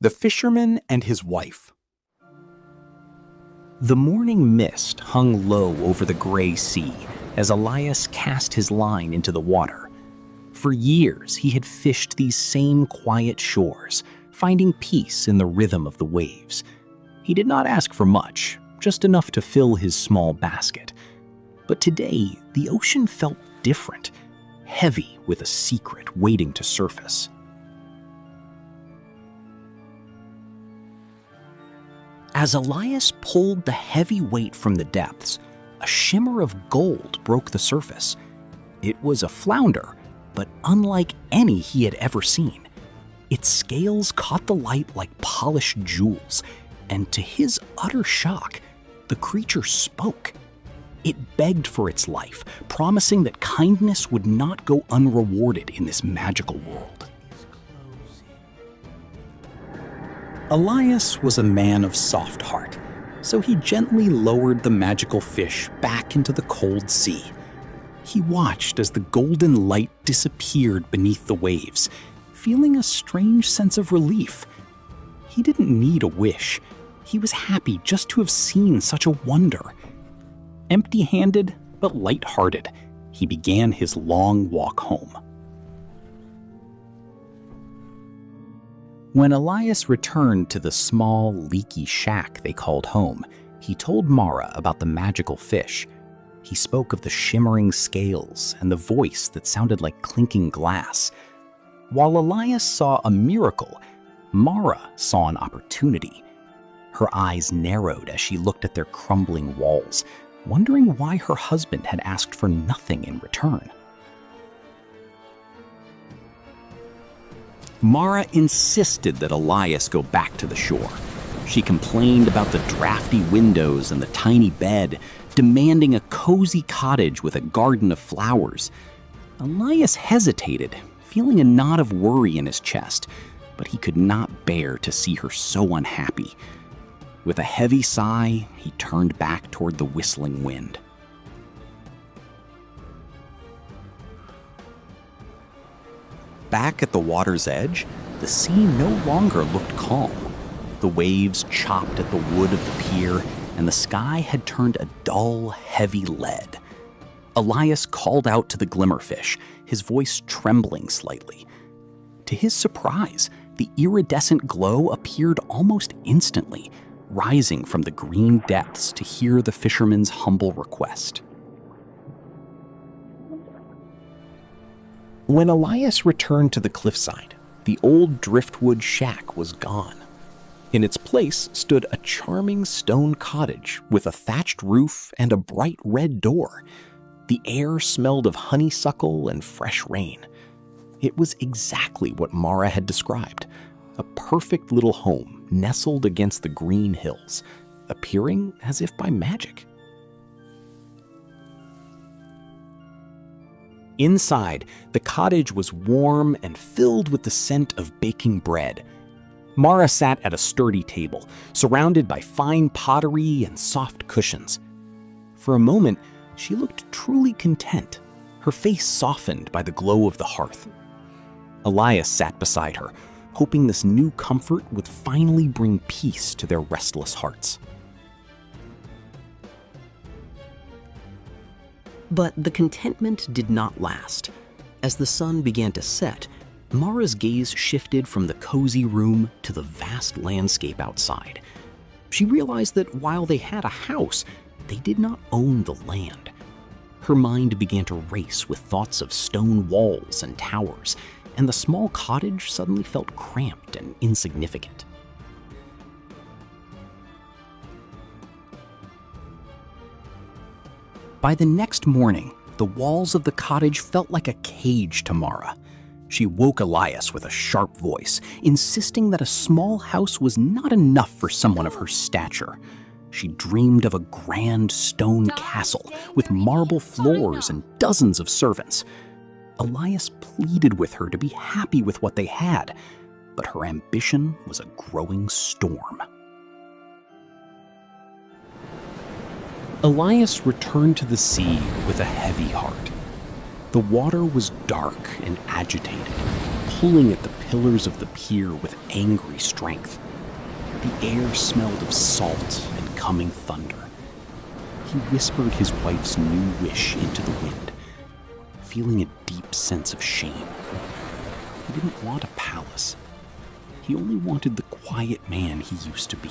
The Fisherman and His Wife. The morning mist hung low over the gray sea as Elias cast his line into the water. For years, he had fished these same quiet shores, finding peace in the rhythm of the waves. He did not ask for much, just enough to fill his small basket. But today, the ocean felt different, heavy with a secret waiting to surface. As Elias pulled the heavy weight from the depths, a shimmer of gold broke the surface. It was a flounder, but unlike any he had ever seen. Its scales caught the light like polished jewels, and to his utter shock, the creature spoke. It begged for its life, promising that kindness would not go unrewarded in this magical world. Elias was a man of soft heart, so he gently lowered the magical fish back into the cold sea. He watched as the golden light disappeared beneath the waves, feeling a strange sense of relief. He didn't need a wish. He was happy just to have seen such a wonder. Empty-handed but light-hearted, he began his long walk home. When Elias returned to the small, leaky shack they called home, he told Mara about the magical fish. He spoke of the shimmering scales and the voice that sounded like clinking glass. While Elias saw a miracle, Mara saw an opportunity. Her eyes narrowed as she looked at their crumbling walls, wondering why her husband had asked for nothing in return. Mara insisted that Elias go back to the shore. She complained about the drafty windows and the tiny bed, demanding a cozy cottage with a garden of flowers. Elias hesitated, feeling a knot of worry in his chest, but he could not bear to see her so unhappy. With a heavy sigh, he turned back toward the whistling wind. Back at the water's edge, the sea no longer looked calm. The waves chopped at the wood of the pier, and the sky had turned a dull, heavy lead. Elias called out to the glimmerfish, his voice trembling slightly. To his surprise, the iridescent glow appeared almost instantly, rising from the green depths to hear the fisherman's humble request. When Elias returned to the cliffside, the old driftwood shack was gone. In its place stood a charming stone cottage with a thatched roof and a bright red door. The air smelled of honeysuckle and fresh rain. It was exactly what Mara had described, a perfect little home nestled against the green hills, appearing as if by magic. Inside, the cottage was warm and filled with the scent of baking bread. Mara sat at a sturdy table, surrounded by fine pottery and soft cushions. For a moment, she looked truly content, her face softened by the glow of the hearth. Elias sat beside her, hoping this new comfort would finally bring peace to their restless hearts. But the contentment did not last. As the sun began to set, Mara's gaze shifted from the cozy room to the vast landscape outside. She realized that while they had a house, they did not own the land. Her mind began to race with thoughts of stone walls and towers, and the small cottage suddenly felt cramped and insignificant. By the next morning, the walls of the cottage felt like a cage to Mara. She woke Elias with a sharp voice, insisting that a small house was not enough for someone of her stature. She dreamed of a grand stone castle with marble floors and dozens of servants. Elias pleaded with her to be happy with what they had, but her ambition was a growing storm. Elias returned to the sea with a heavy heart. The water was dark and agitated, pulling at the pillars of the pier with angry strength. The air smelled of salt and coming thunder. He whispered his wife's new wish into the wind, feeling a deep sense of shame. He didn't want a palace. He only wanted the quiet man he used to be.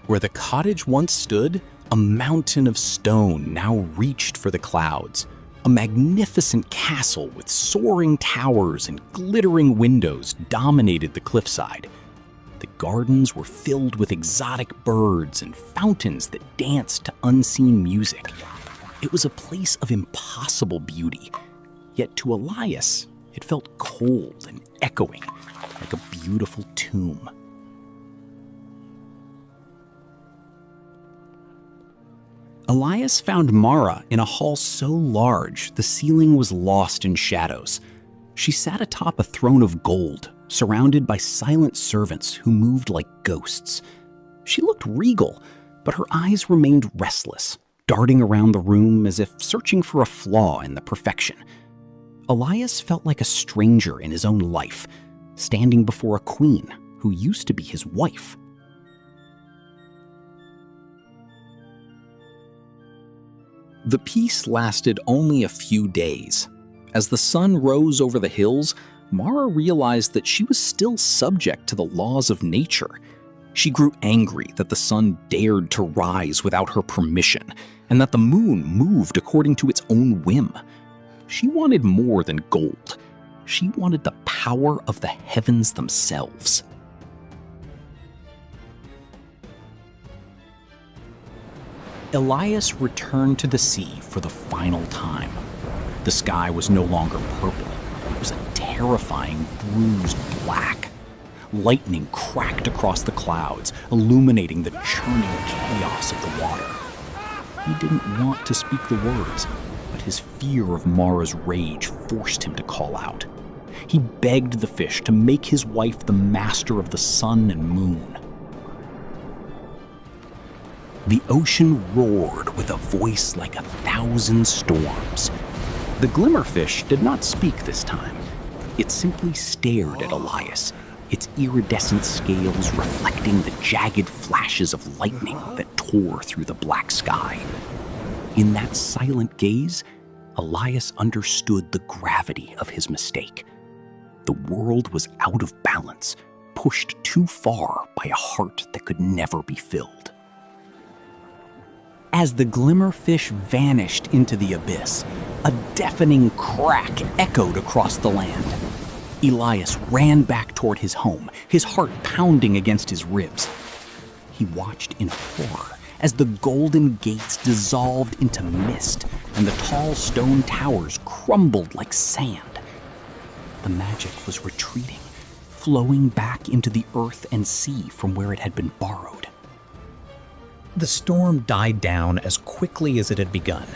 Where the cottage once stood, a mountain of stone now reached for the clouds. A magnificent castle with soaring towers and glittering windows dominated the cliffside. The gardens were filled with exotic birds and fountains that danced to unseen music. It was a place of impossible beauty, yet to Elias, it felt cold and echoing, like a beautiful tomb. Elias found Mara in a hall so large the ceiling was lost in shadows. She sat atop a throne of gold, surrounded by silent servants who moved like ghosts. She looked regal, but her eyes remained restless, darting around the room as if searching for a flaw in the perfection. Elias felt like a stranger in his own life, standing before a queen who used to be his wife. The peace lasted only a few days. As the sun rose over the hills, Mara realized that she was still subject to the laws of nature. She grew angry that the sun dared to rise without her permission, and that the moon moved according to its own whim. She wanted more than gold. She wanted the power of the heavens themselves. Elias returned to the sea for the final time. The sky was no longer purple. It was a terrifying, bruised black. Lightning cracked across the clouds, illuminating the churning chaos of the water. He didn't want to speak the words, but his fear of Mara's rage forced him to call out. He begged the fish to make his wife the master of the sun and moon. The ocean roared with a voice like 1,000 storms. The glimmerfish did not speak this time. It simply stared at Elias, its iridescent scales reflecting the jagged flashes of lightning that tore through the black sky. In that silent gaze, Elias understood the gravity of his mistake. The world was out of balance, pushed too far by a heart that could never be filled. As the glimmerfish vanished into the abyss, a deafening crack echoed across the land. Elias ran back toward his home, his heart pounding against his ribs. He watched in horror as the golden gates dissolved into mist and the tall stone towers crumbled like sand. The magic was retreating, flowing back into the earth and sea from where it had been borrowed. The storm died down as quickly as it had begun,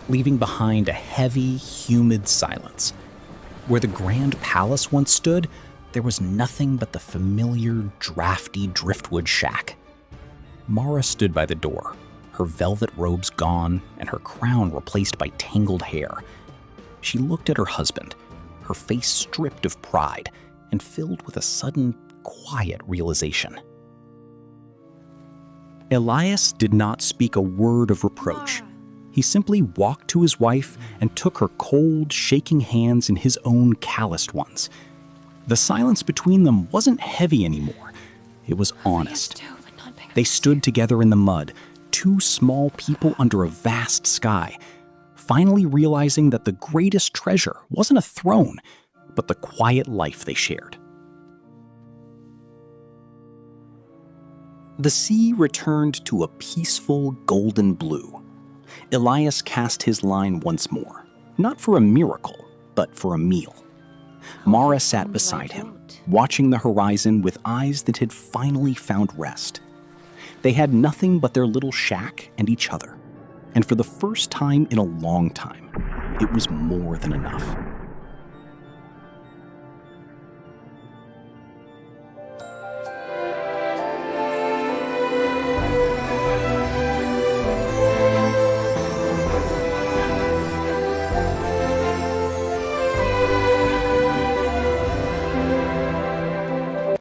leaving behind a heavy, humid silence. Where the grand palace once stood, there was nothing but the familiar, drafty driftwood shack. Mara stood by the door, her velvet robes gone and her crown replaced by tangled hair. She looked at her husband, her face stripped of pride and filled with a sudden, quiet realization. Elias did not speak a word of reproach. He simply walked to his wife and took her cold, shaking hands in his own calloused ones. The silence between them wasn't heavy anymore. It was honest. They stood together in the mud, two small people under a vast sky, finally realizing that the greatest treasure wasn't a throne, but the quiet life they shared. The sea returned to a peaceful golden blue. Elias cast his line once more, not for a miracle, but for a meal. Mara sat beside him, watching the horizon with eyes that had finally found rest. They had nothing but their little shack and each other, and for the first time in a long time, it was more than enough.